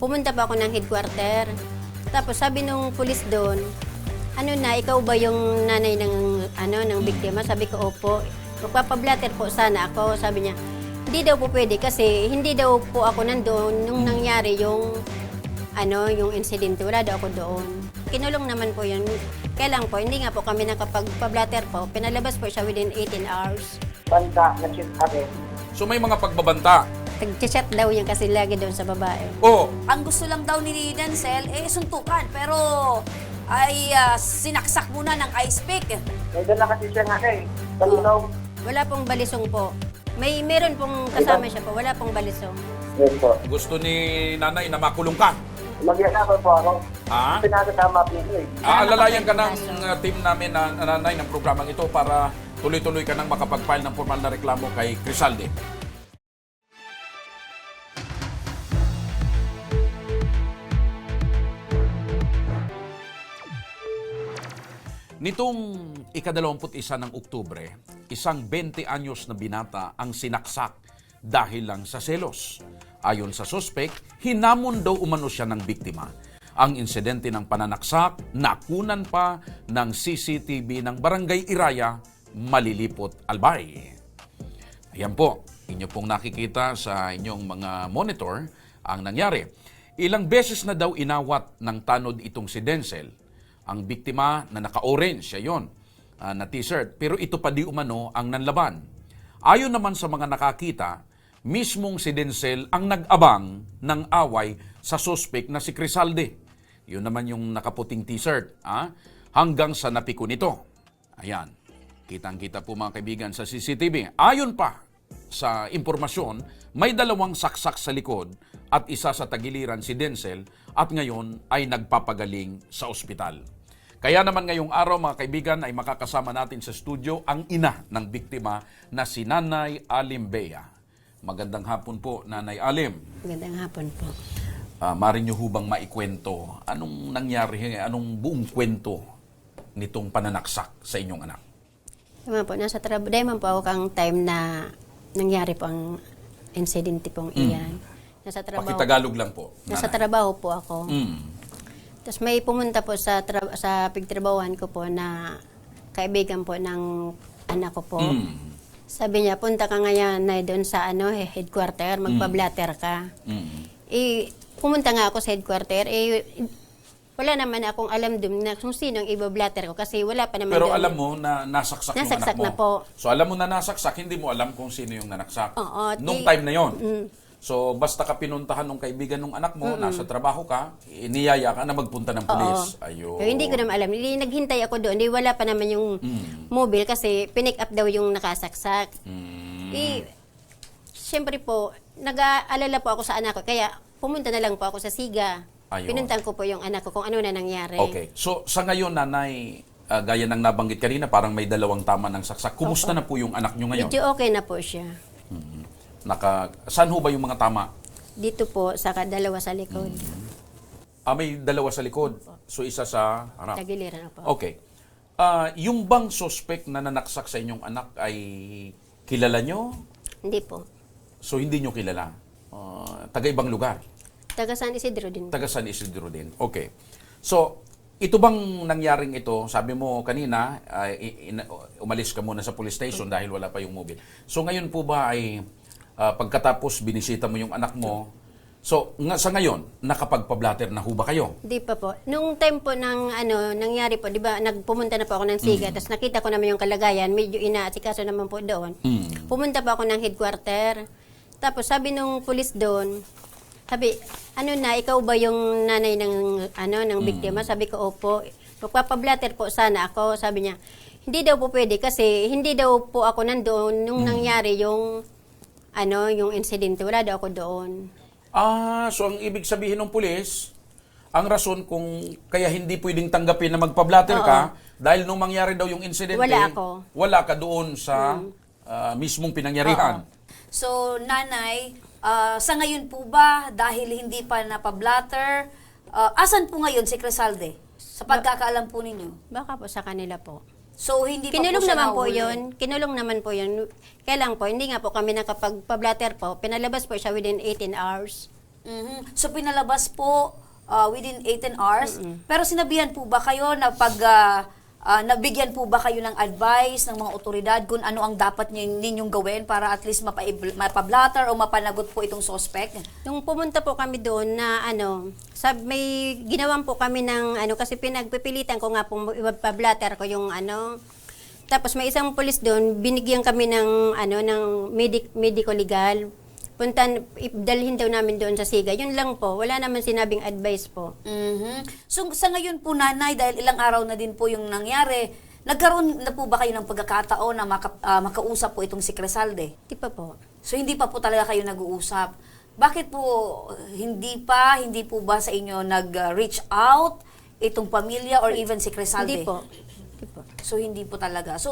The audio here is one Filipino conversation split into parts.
pumunta pa ako ng headquarter. Tapos sabi nung pulis doon, ano na, ikaw ba yung nanay ng biktima? Sabi ko, opo. Magpapablatter po sana ako. Sabi niya, hindi daw po pwede kasi hindi daw po ako nandoon nung nangyari yung insidente. Wala daw ako doon. Kinulong naman po yun. Kaya lang po, hindi nga po kami nakapagpablatter po. Pinalabas po siya within 18 hours. Banta na chat akin. So may mga pagbabanta. Nag-chat daw yan kasi lagi doon sa babae. Oh, Ang gusto lang daw ni Denzel, suntukan. Pero ay sinaksak muna ng ice pick. May dala kasi siya nga eh. Talinaw. Wala pong balisong po. Meron pong kasama siya po. Wala pong balisong. Yes po. gusto ni nanay na makulong ka. Magyanapan po ako. Ha? Pinakasama po ito eh. Aalalayan ka ng team namin na nanay ng programang ito para tuloy-tuloy ka nang makapag-file ng formal na reklamo kay Crisalde. Nitong ika-21 ng Oktubre, isang 20 anyos na binata ang sinaksak dahil lang sa selos. Ayon sa suspek, hinamon daw umano siya ng biktima. Ang insidente ng pananaksak, nakunan pa ng CCTV ng Barangay Iraya, Malilipot, Albay. Ayan po, inyo pong nakikita sa inyong mga monitor ang nangyari. Ilang beses na daw inawat ng tanod itong si Denzel. Ang biktima na naka-orange, siya yun, na t-shirt. Pero ito pa di umano ang nanlaban. Ayon naman sa mga nakakita, mismong si Denzel ang nag-abang ng away sa suspect na si Crisalde. Yun naman yung nakaputing t-shirt. Hanggang sa napiko nito. Ayan. Kitang-kita po mga kaibigan sa CCTV. Ayon pa sa impormasyon, may dalawang saksak sa likod at isa sa tagiliran si Denzel at ngayon ay nagpapagaling sa ospital. Kaya naman ngayong araw mga kaibigan ay makakasama natin sa studio ang ina ng biktima na si Nanay Alim Bea. Magandang hapon po, Nanay Alim. Magandang hapon po. Mari niyo hubang maikwento, anong nangyari, anong buong kwento nitong pananaksak sa inyong anak? Tama po, nasa trabaho. Dahil man po ako kang time na nangyari po ang insidente pong iyan. Nasa trabaho. Pakitagalog lang po. Nasa Nanay. trabaho po ako. Mm. Tapos may pumunta po sa pagtrabahuan ko po na kaibigan po ng anak ko po. Mm. Sabi niya, punta ka ngayon na doon sa headquarter, magpa-blatter ka. Mm. Pumunta nga ako sa headquarter, wala naman akong alam doon na kung sino ang iba-blatter ko kasi wala pa naman Pero doon. alam mo na nasaksak yung anak Nasaksak mo. na po. So alam mo na nasaksak, hindi mo alam kung sino yung nanaksak. Oo, Nung time na yon. So basta ka pinuntahan ng kaibigan ng anak mo, nasa trabaho ka, iniyaya ka na magpunta ng pulis. Ayun. Pero hindi ko naman alam. Hindi, naghintay ako doon. Hindi, wala pa naman yung mobile kasi pinick up daw yung nakasaksak. Siyempre po, nag-aalala po ako sa anak ko. Kaya pumunta na lang po ako sa Siga. Ayun. Pinuntan ko po yung anak ko kung ano na nangyari. Okay. So sa ngayon, nanay, gaya ng nabanggit kanina, parang may dalawang tama ng saksak. Kumusta na po yung anak nyo ngayon? Medyo okay na po siya. Saan ho ba yung mga tama? Dito po, sa dalawa sa likod. May dalawa sa likod. So isa sa harap. Tagiliran na po. Okay. Yung bang suspect na nanaksak sa inyong anak ay kilala nyo? Hindi po. So hindi nyo kilala? Taga-ibang lugar? Taga San Isidro din. Taga San Isidro din. Okay. So, ito bang nangyaring ito? Sabi mo kanina, umalis ka muna sa police station dahil wala pa yung mobile. So ngayon po ba ay pagkatapos binisita mo yung anak mo, so sa ngayon, nakapagpa-blatter na ho ba kayo? Di pa po. Nung time po ng nangyari po, di ba, nagpumunta na po ako ng Siga, tapos nakita ko naman yung kalagayan, medyo inaasikaso naman po doon. Pumunta pa ako ng headquarter. Tapos sabi nung pulis doon, sabi, ikaw ba yung nanay ng biktima? Sabi ko, opo. Magpapablatter po sana ako. Sabi niya, hindi daw po pwede kasi hindi daw po ako nandoon nung nangyari yung insidente. Wala daw ako doon. So ang ibig sabihin ng pulis, ang rason kung kaya hindi pwedeng tanggapin na magpa-blatter ka, dahil nung mangyari daw yung insidente, Wala ako. wala ka doon sa mismong pinangyarihan. So, nanay, sa ngayon po ba, dahil hindi pa napablatter, asan po ngayon si Crisalde? Sa pagkakaalam po ninyo? Baka po sa kanila po. So, hindi pa Kinulong po siya naman po nahuli? yun. Kinulong naman po yun. Kaya lang po, hindi nga po kami nakapagpa-blatter po. Pinalabas po siya within 18 hours. So pinalabas po within 18 hours. Pero sinabihan po ba kayo na pag nabigyan po ba kayo ng advice ng mga otoridad kung ano ang dapat ninyong gawin para at least mapablatter o mapanagot po itong suspect? Nung pumunta po kami doon na may ginawan po kami ng kasi pinagpipilitan ko nga pong ipablatter ko yung tapos may isang pulis doon, binigyan kami ng ng medico-legal. Dalhin daw namin doon sa SIGA. Yun lang po. Wala naman sinabing advice po. So sa ngayon po, nanay, dahil ilang araw na din po yung nangyari, nagkaroon na po ba kayo ng pagkakataon na makausap po itong si Crisalde? Di pa po. So hindi pa po talaga kayo nag-uusap. Bakit po hindi po ba sa inyo nag-reach out itong pamilya or even si Crisalde? Hindi po. Hindi po. So hindi po talaga. So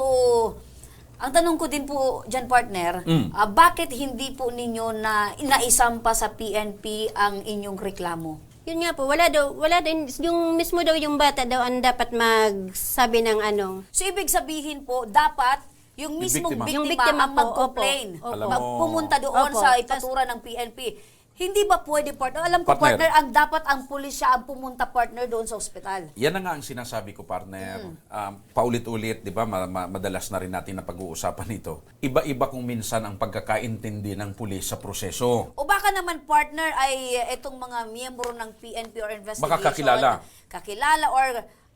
ang tanong ko din po dyan, partner, bakit hindi po ninyo naisampa sa PNP ang inyong reklamo? Yun nga po, wala din, yung mismo daw yung bata daw ang dapat magsabi ng So ibig sabihin po, dapat yung mismong biktima. Yung biktima biktima ang po, mag-complain. opo. Alam mo- Pumunta doon Opo. sa ipatura ng PNP. Hindi ba pwede, partner? Alam ko, Partner. partner, dapat ang pulis siya ang pumunta, partner, doon sa ospital. Yan na nga ang sinasabi ko, partner. Paulit-ulit, di ba, madalas na rin natin na pag-uusapan ito. Iba-iba kung minsan ang pagkakaintindi ng pulis sa proseso. O baka naman, partner, ay itong mga miyembro ng PNP or investigation. Baka kakilala. Kakilala or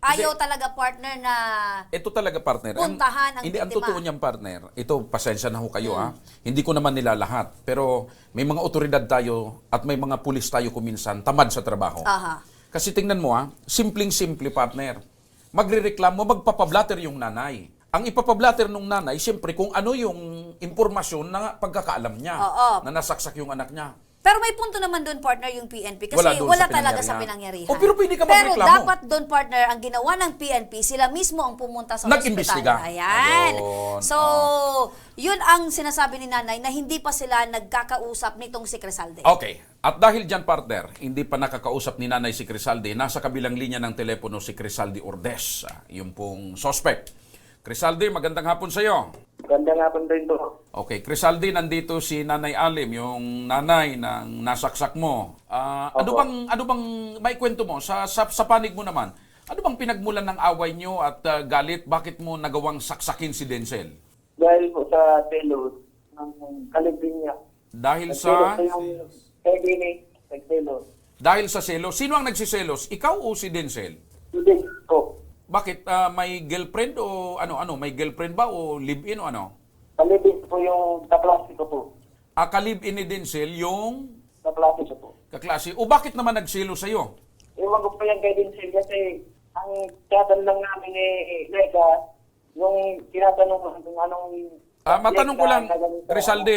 ayaw talaga, partner, na Ito talaga, partner. puntahan ang Hindi, ang biktima. totoo niyang partner. Ito, pasensya na ho kayo, Hindi ko naman nila lahat. Pero may mga otoridad tayo at may mga pulis tayo kuminsan tamad sa trabaho. Aha. Kasi tingnan mo, simpleng-simple, partner. Magrereklamo, magpapablatter yung nanay. Ang ipapablatter ng nanay, siyempre, kung ano yung impormasyon na pagkakaalam niya Oo. na nasaksak yung anak niya. Pero may punto naman doon, partner, yung PNP. Kasi Wala wala, doon sa talaga pinangyarihan. sa pinangyarihan. O, pero pwede ka Pero magreklamo. dapat doon, partner, ang ginawa ng PNP, sila mismo ang pumunta sa Nag-imbestiga. ospital. Ayan. Ayun. So, yun ang sinasabi ni nanay na hindi pa sila nagkakausap nitong si Crisalde. Okay. At dahil dyan, partner, hindi pa nakakausap ni nanay si Crisalde, nasa kabilang linya ng telepono si Crisalde Ordes, yung pong suspect. Crisalde, magandang hapon sa iyo. Ganda nga po rin to. Okay, Crisalde, nandito si Nanay Alim, yung nanay ng nasaksak mo. Ano bang may kwento mo sa panig mo naman? Ano bang pinagmulan ng away nyo at galit? Bakit mo nagawang saksakin si Denzel? Dahil po sa telos, ng kalibin niya. Dahil Nagtelos sa po yung Edini, nagtelos. dahil sa selos. Sino ang nagsiselos? Ikaw o si Denzel? Hindi po. Bakit may girlfriend o ano? May girlfriend ba o live-in o ano? Kalibin po yung kaklase ko po. Kalib-in ni Denzel yung Kaklase ko po. kaklase. O bakit naman nagselos sa'yo? Iwan ko po yan kay Vincent kasi ang tatanong namin ni Neka, yung tinatanong ko kung anong... Matanong ko lang, na ganito, Crisalde,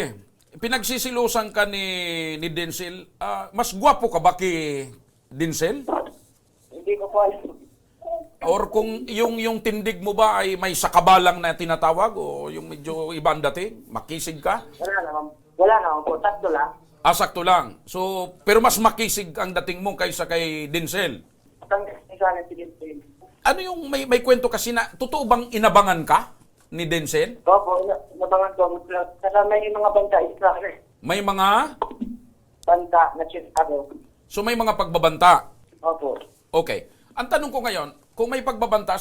pinagsisilusan ka ni Denzel, mas gwapo ka ba kay Denzel? Hindi ko po alam. Or kung yung tindig mo ba ay may sakabalang na tinatawag o yung medyo ibang dating, makisig ka? Wala naman po. Tatlo lang. Sakto lang. So, pero mas makisig ang dating mo kaysa kay Denzel. Tanggal ni sana si Vincent. Ano yung may kwento kasi na, totoo bang inabangan ka ni Denzel? Opo, nabangan ko. Kasama yung mga banta isa May mga, banta na check ako. so may mga pagbabanta. Opo. Okay. Ang tanong ko ngayon, kung may pagbabanta,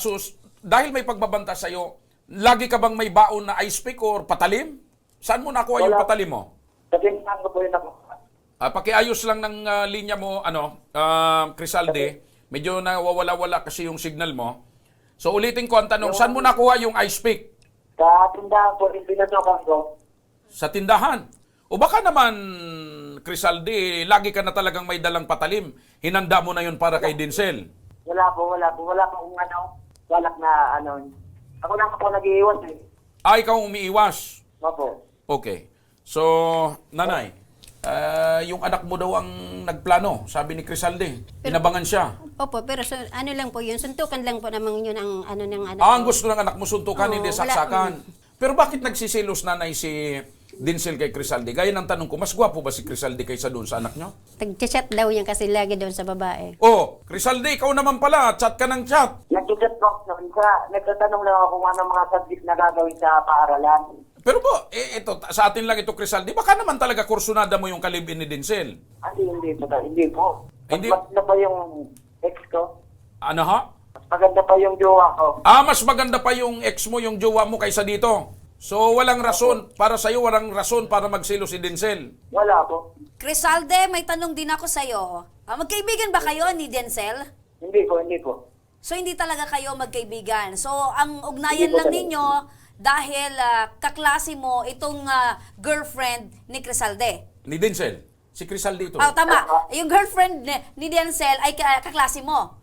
dahil may pagbabanta sa'yo, lagi ka bang may baon na ice pick or patalim? Saan mo nakuha yung Wala. patalim mo? Katintahan ko po yun ako. Pakiayos lang ng linya mo, Crisalde. Medyo nawawala-wala kasi yung signal mo. So ulitin ko ang tanong, saan mo nakuha yung ice pick? Katindahan po, pinasukan ko. Sa tindahan. O baka naman, Crisalde, lagi ka na talagang may dalang patalim. Hinanda mo na yun para kay Denzel. Wala po. Wala po kung balak na Ako lang po nag-iiwas eh. Ikaw umiiwas. Opo. Okay. So, nanay, yung anak mo daw ang nagplano, sabi ni Crisalde. Inabangan siya. Opo, pero ano lang po yun, suntukan lang po naman yun ang ng anak Ang ko. gusto ng anak mo suntukan, Oo, hindi wala. saksakan. Pero bakit nagsisilos nanay si Denzel kay Crisalde? Gaya ng tanong ko, mas gwapo ba si Crisalde kaysa doon sa anak nyo? Nag-chat daw yan kasi lagi doon sa babae. Oh, Crisalde, ikaw naman pala, chat ka ng chat. Nag-chat po. Nagtatanong lang ako kung ano mga subject na gagawin sa paaralan. Pero po, ito, sa atin lang ito, Crisalde, baka naman talaga kursunada mo yung kalibin ni Denzel. Hindi po. Hindi po. Hindi? Mas maganda pa yung ex ko. Ano ha? Mas maganda pa yung jowa ko. Mas maganda pa yung ex mo, yung jowa mo kaysa dito. So, walang rason para sa'yo, walang rason para magsilo si Denzel. Wala po. Crisalde, may tanong din ako sa'yo. Magkaibigan ba kayo ni Denzel? Hindi po. So, hindi talaga kayo magkaibigan. So, ang ugnayan Hindi po lang talaga. ninyo dahil kaklase mo itong girlfriend ni Crisalde. Ni Denzel, si Crisalde ito. Tama. Yung girlfriend ni Denzel ay kaklase mo.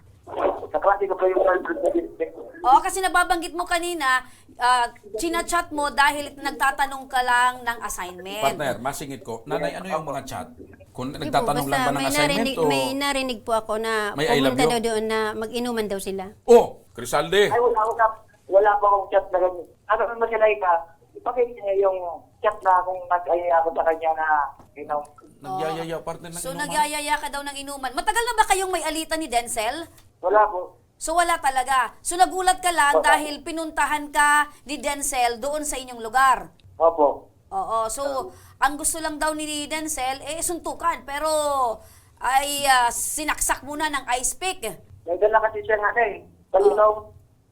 Sa klase ko po yung girlfriend ko. Oo, kasi nababanggit mo kanina, chinachat mo dahil nagtatanong ka lang ng assignment. Partner, masingit ko. Nanay, ano yung mga chat? Kung Hindi po, nagtatanong lang ba ng may assignment o... may narinig po ako na May I love pumunta you? daw doon na mag-inuman daw sila. Oh, Crisalde. Ay, wala pa akong chat na ganyan. Ano naman si Laika? Ipakita niya yung chat na kung nag-aya ako sa kanya na, Nagyayaya, partner ng So, inuman. nagyayaya ka daw ng inuman. Matagal na ba kayong may alitan ni Denzel? wala po. So, wala talaga. So, nagulat ka lang dahil pinuntahan ka ni Denzel doon sa inyong lugar. Opo. Oo. So, ang gusto lang daw ni Denzel, suntukan. Pero, ay sinaksak muna ng ice pick. May dala kasi siya nga Balitaw.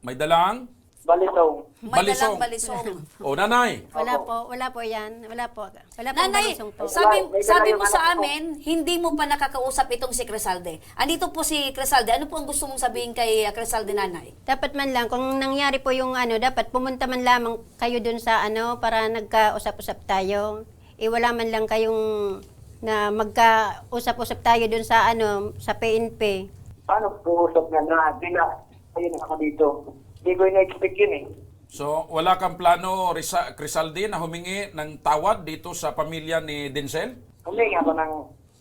May dalang? Balitaw. May Balisong. dalang balisong. O, nanay. Wala po yan. Wala po Nanay, balisong po. sabi mo sa amin, hindi mo pa nakakausap itong si Crisalde. Andito po si Crisalde. Ano po ang gusto mong sabihin kay Crisalde, nanay? Dapat man lang, kung nangyari po yung dapat pumunta man lamang kayo dun sa para nagkausap-usap tayo. Wala man lang kayong na magkausap-usap tayo dun sa sa PNP. Paano po usap na ayun ako dito. Hindi ko na-expect yun eh. So, wala kang plano, Crisalde, na humingi ng tawad dito sa pamilya ni Denzel? Humingi ako ng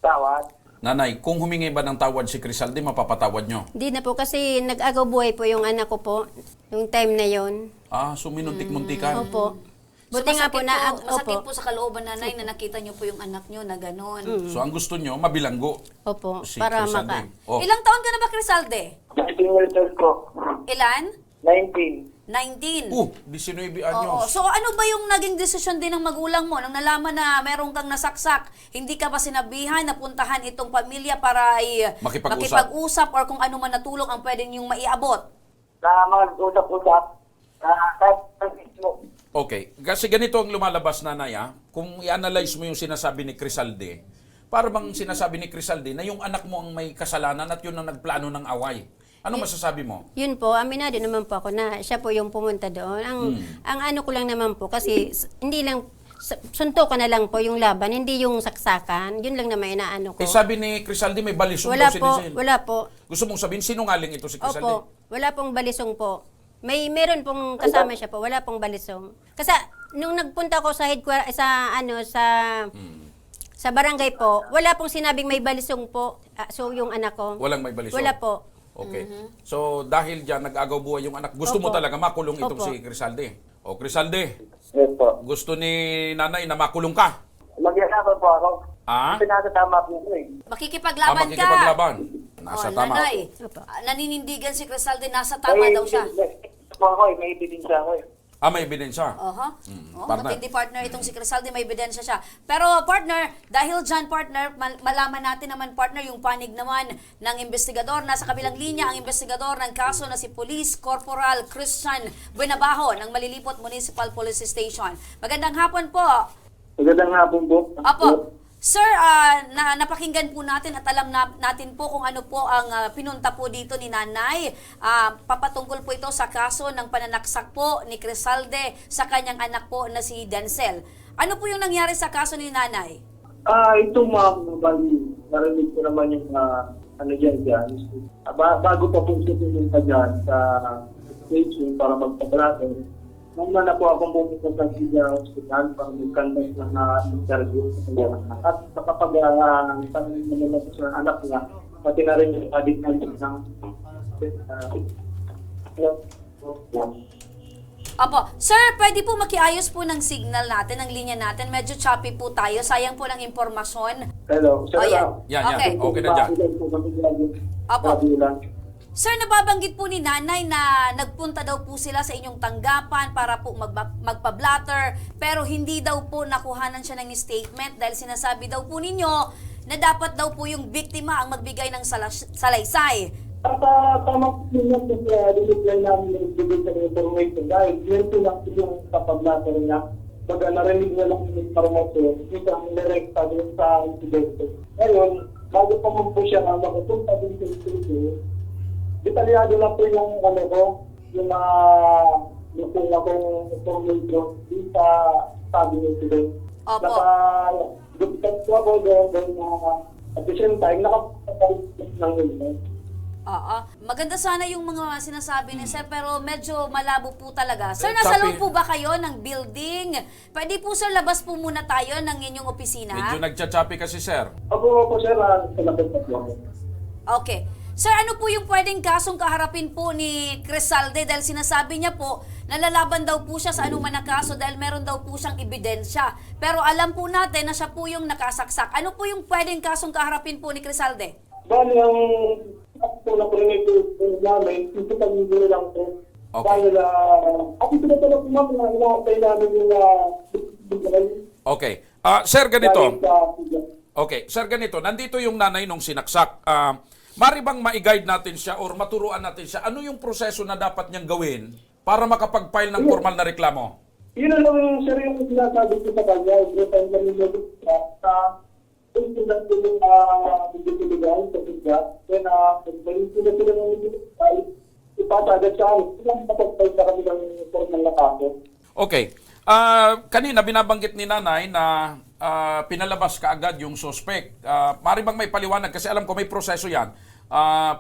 tawad. Nanay, kung humingi ba ng tawad si Crisalde, mapapatawad nyo? Hindi na po kasi nag-agaw buhay po yung anak ko po, yung time na yon. So minuntik-muntikan. Opo. Buti nga po na, masakit opo. po sa kalooban, nanay, na nakita niyo po yung anak niyo na gano'n. So ang gusto nyo, mabilanggo. Opo, Si para Crisalde. maka... Oh. Ilang taon ka na ba, Crisalde? 19 years old ko. Ilan? 19. 19. 19 Oo. anyos. So ano ba yung naging desisyon din ng magulang mo nang nalaman na meron kang nasaksak? Hindi ka ba sinabihan na puntahan itong pamilya para ay makipag-usap or kung ano man na tulong ang pwedeng yung maiabot? Na mag-usap-usap. Kahit mismo. Okay, kasi ganito ang lumalabas, nanay. Kung i-analyze mo yung sinasabi ni Crisalde, para bang sinasabi ni Crisalde na yung anak mo ang may kasalanan at yun ang nagplano ng away. Ano masasabi mo? Yun po, aminado naman po ako na siya po yung pumunta doon. Ang ano ko lang naman po, kasi hindi lang, suntukan na lang po yung laban, hindi yung saksakan. Yun lang naman inaano ko. Sabi ni Crisalde may balisong Wala daw si po, Denzel. wala po. Gusto mong sabihin, sinungaling ito si Crisalde? Opo, wala pong balisong po. Meron pong kasama siya po, wala pong balisong. Kasi nung nagpunta ko sa headquarters, sa barangay po, wala pong sinabing may balisong po. So yung anak ko. Walang may balisong? Wala po. Okay. So, dahil dyan, nag-agaw buhay yung anak, gusto mo Opo. talaga makulong itong Opo. si Crisalde. O, Crisalde, Yes po. gusto ni nanay na makulong ka. Magyakapan po ako. Ah? Kasi nasa tama po ko eh. Makikipaglaban ka. Makikipaglaban. Nasa tama. Nanay, Opo. naninindigan si Crisalde, nasa tama daw siya. May ebidensya ako eh. May ebidensya. Partner. Matindi partner itong si Crisalde, may ebidensya siya. Pero partner, dahil dyan partner, malaman natin naman partner yung panig naman ng investigador. Nasa kabilang linya ang investigador ng kaso na si Police Corporal Christian Buenabajo ng Malilipot Municipal Police Station. Magandang hapon po. Magandang hapon po. Apo. Sir, napakinggan po natin at alam natin po kung ano po ang pinunta po dito ni Nanay. Papatungkol po ito sa kaso ng pananaksak po ni Crisalde sa kanyang anak po na si Denzel. Ano po yung nangyari sa kaso ni Nanay? Ito bali, narinig ko naman yung dyan. Bago pa po siya pumunta dyan sa station para magpabrato, nung na po akong pumunta sa hospital para mag-conduct ng interview sa kanya. At kapag tanong naman sa anak niya, pati na rin yung adik na ng Apo. Sir, pwede po makiayos po ng signal natin, ng linya natin. Medyo choppy po tayo. Sayang po ng impormasyon. Hello, sir. Oh, yan. Yan. Okay. Okay na dyan. Apo. Sir, nababanggit po ni nanay na nagpunta daw po sila sa inyong tanggapan para po magpa-blatter, pero hindi daw po nakuhanan siya ng statement dahil sinasabi daw po ninyo na dapat daw po yung biktima ang magbigay ng salaysay. At tama po yun yung dinigay namin yung bigay sa information dahil yun po lang yung kapag-later niya. Baga narinig na lang yung information, hindi ka nirekta doon sa incidente. Ngayon, bago pa man po siya makapunta doon sa incidente, detalyado na po yung yung kung akong information din sa sabi ng incident. Opo. Naka-dupikat po ako doon na at the same time, nakapagpapalit ng incident. Oo. Maganda sana yung mga sinasabi ni Sir, pero medyo malabo po talaga. Sir, nasa loob po ba kayo ng building? Pwede po, Sir, labas po muna tayo ng inyong opisina. Medyo nagchachapi kasi, sir. Ako, sir, sa labas na po ako. Okay. Sir, ano po yung pwedeng kasong kaharapin po ni Crisalde dahil sinasabi niya po na lalaban daw po siya sa anuman na kaso dahil meron daw po siyang ebidensya. Pero alam po natin na siya po yung nakasaksak. Ano po yung pwedeng kasong kaharapin po ni Crisalde? Bali, ang ako na kurinig po namin, ito kami din lang po. Okay. Dahil, at ito na talaga po na inaantay namin yung Okay. Sir, ganito. Okay, sir, ganito. Nandito yung nanay nung sinaksak. Mari bang ma-guide natin siya or maturuan natin siya? Ano yung proseso na dapat niyang gawin para makapag-file ng formal na reklamo? Yun na lang yung sir yung sinasabi ko sa kanya. Every time kami sa kung sila po yung individual sa siya, then kung sila ng individual, ipatagad sa akin. Sila nakapag-file sa kami ng formal na kaso. Okay. Kanina binabanggit ni nanay na pinalabas kaagad yung suspect. Mari bang may paliwanag? Kasi alam ko may proseso yan.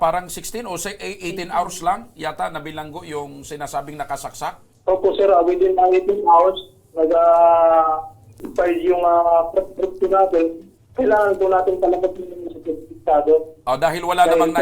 Parang 16 o 18 hours lang yata na bilanggo yung sinasabing nakasaksak. Opo sir, within 18 hours, nag-file yung press natin. Kailangan po natin palabas yung certificado. Dahil wala namang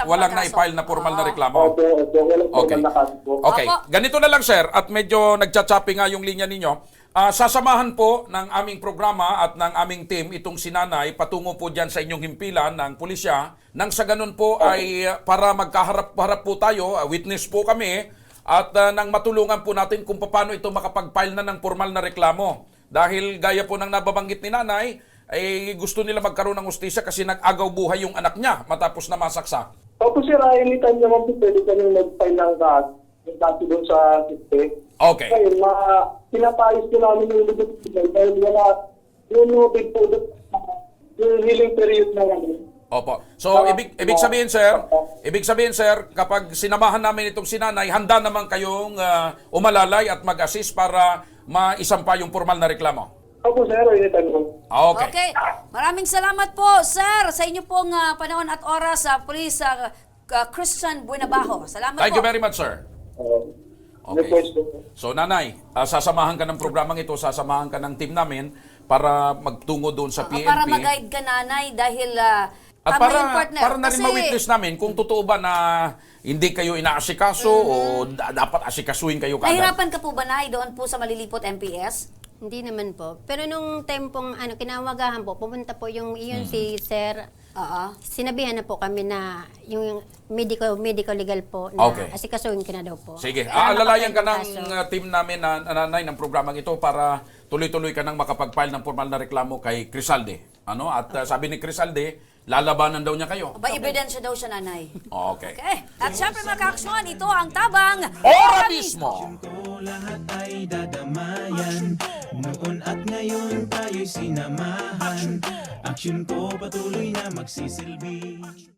Walang na-file na formal na reklamo. Opo, walang Okay. formal na kaso po. Okay, Opo. ganito na lang sir at medyo nagchachapi nga yung linya ninyo. Sasamahan po ng aming programa at ng aming team itong sinanay patungo po dyan sa inyong himpilan ng pulisya. Nang sa ganun po ay para magkaharap-harap po tayo, witness po kami at nang matulungan po natin kung paano ito makapag-file na ng formal na reklamo. Dahil gaya po ng nababanggit ni nanay, ay gusto nila magkaroon ng hustisya kasi nag-agaw buhay yung anak niya matapos na masaksak. Opo sir, anytime naman po pwede kami mag-file ng kaso doon sa system. Okay. Ngayon, pinapayos ko namin yung libot dahil wala yung big po yung healing period na namin. Opo. So ibig sabihin sir, kapag sinamahan namin itong sinanay, handa naman kayong umalalay at mag-assist para maisampa yung formal na reklamo. Opo sir, anytime po. Okay. Okay. Maraming salamat po, Sir, sa inyo pong panahon at oras sa Police Christian Buenabajo. Salamat Thank po. you very much, sir. May question po. So nanay, sasamahan ka ng programang ito, sasamahan ka ng team namin para magtungo doon sa PNP. Para mag-guide ka, nanay, dahil At tama yung partner. para na rin ma-witness namin kung totoo ba na hindi kayo inaasikaso o dapat asikasuhin kayo kaagad. Nahirapan ka po ba, Nay, doon po sa Malilipot MPS? Hindi naman po. Pero nung tempong kinawagahan po, pumunta po yung iyon si Sir. Sinabihan na po kami na yung medical legal po na Okay. asikasuhin ka na daw po. Sige, Kaya aalalayan ka ng makapag-kaso. team namin na nanay ng programang ito para tuloy-tuloy ka nang makapag-file ng formal na reklamo kay Crisalde. At sabi ni Crisalde, lalabanan daw niya kayo. Ba, ebidensya daw siya, nanay. Okay. Okay. At syempre, mga kaaksyon, ito ang tabang Ora mismo! ko lahat ay dadamayan. Noon at ngayon tayo'y sinamahan. Aksyon ko patuloy na magsisilbi.